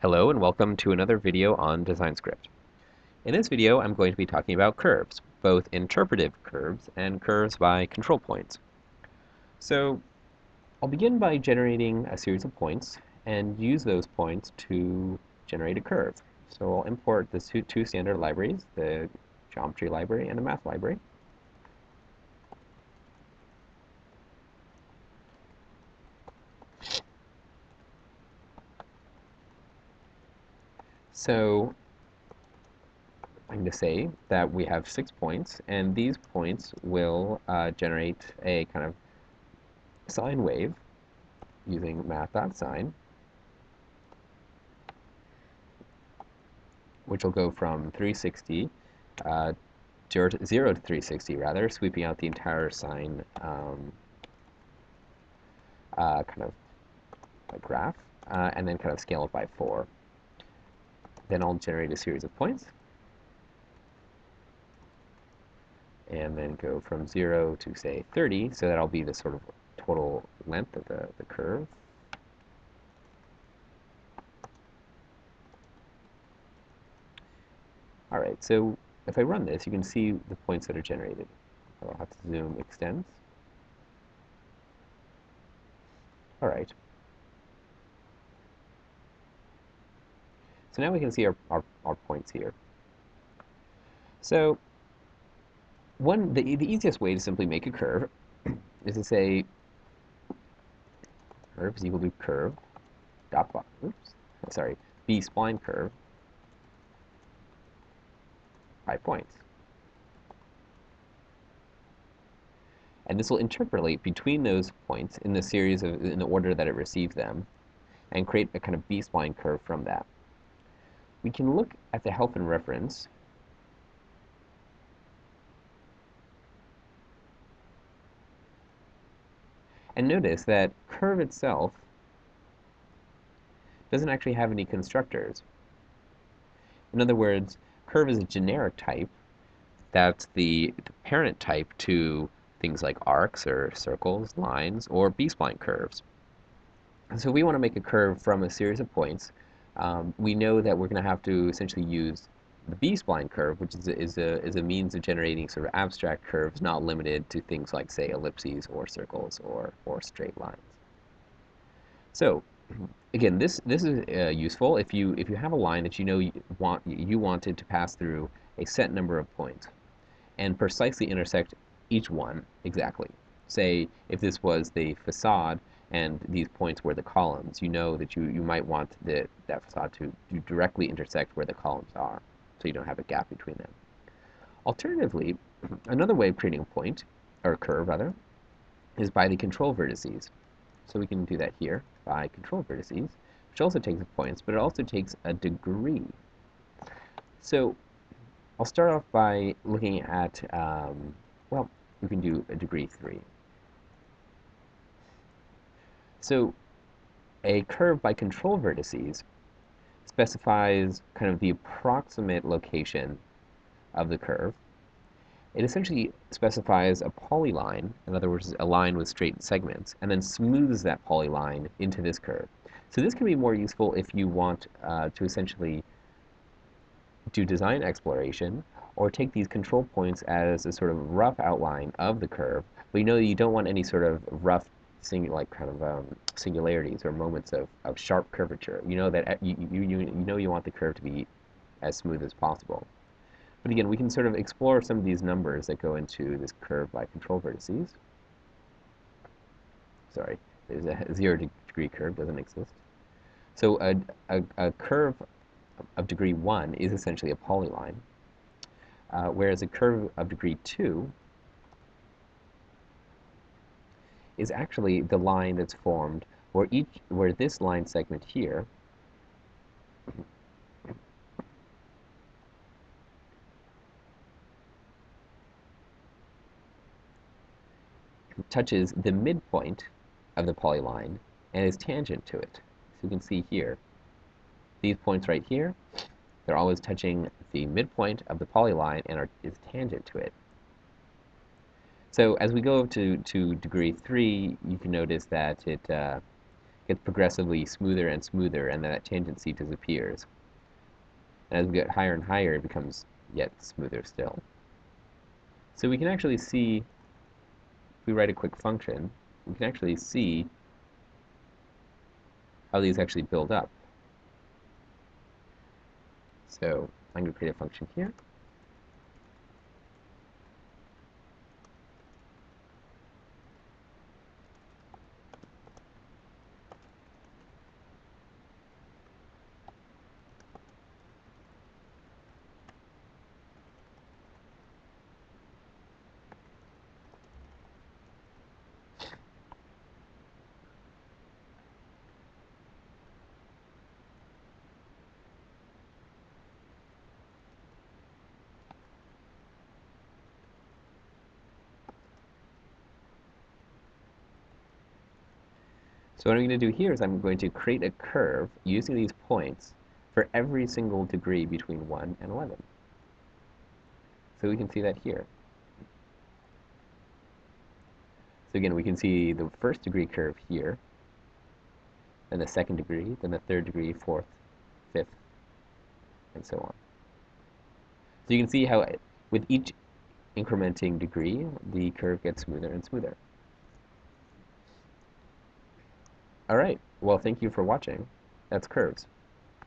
Hello and welcome to another video on DesignScript. In this video, I'm going to be talking about curves, both interpretive curves and curves by control points. So I'll begin by generating a series of points and use those points to generate a curve. So I'll import the two standard libraries, the geometry library and the math library. So I'm going to say that we have 6 points, and these points will generate a kind of sine wave using math.sine, which will go from 360, 0 to 360 rather, sweeping out the entire sine kind of graph, and then kind of scale it by 4. Then I'll generate a series of points, and then go from 0 to, say, 30, so that'll be the sort of total length of the curve. All right, so if I run this, you can see the points that are generated. I'll have to zoom extends. All right. So now we can see our points here. So the easiest way to simply make a curve is to say curve is equal to curve dot BSplineCurve by points. And this will interpolate between those points in the order that it receives them, and create a kind of B-spline curve from that. We can look at the help and reference and notice that curve itself doesn't actually have any constructors. In other words, curve is a generic type that's the parent type to things like arcs or circles, lines, or B-spline curves. And so we want to make a curve from a series of points. We know that we're going to have to essentially use the B-spline curve, which is a means of generating sort of abstract curves not limited to things like, say, ellipses or circles or straight lines. So again, this is useful if you have a line that you wanted to pass through a set number of points and precisely intersect each one exactly. Say if this was the facade and these points were the columns, you know that you might want that facade to directly intersect where the columns are, so you don't have a gap between them. Alternatively, another way of creating a point, or a curve rather, is by the control vertices. So we can do that here by control vertices, which also takes points, but it also takes a degree. So I'll start off by looking at, well, we can do a degree 3. So a curve by control vertices specifies kind of the approximate location of the curve. It essentially specifies a polyline, in other words, a line with straight segments, and then smooths that polyline into this curve. So this can be more useful if you want to essentially do design exploration, or take these control points as a sort of rough outline of the curve, but you know you don't want any sort of rough singularities or moments of sharp curvature. You know that you want the curve to be as smooth as possible. But again, we can sort of explore some of these numbers that go into this curve by control vertices. Sorry, there's a 0 degree curve, doesn't exist. So a curve of degree 1 is essentially a polyline, whereas a curve of degree 2 is actually the line that's formed where this line segment here touches the midpoint of the polyline and is tangent to it. So you can see here, these points right here, they're always touching the midpoint of the polyline and is tangent to it. So as we go to degree 3, you can notice that gets progressively smoother and smoother, and then that tangency disappears. And as we get higher and higher, it becomes yet smoother still. So we can actually see, if we write a quick function, we can actually see how these actually build up. So I'm going to create a function here. So what I'm going to do here is I'm going to create a curve using these points for every single degree between 1 and 11. So we can see that here. So again, we can see the first degree curve here, then the second degree, then the third degree, fourth, fifth, and so on. So you can see how with each incrementing degree, the curve gets smoother and smoother. All right. Well, thank you for watching. That's curves.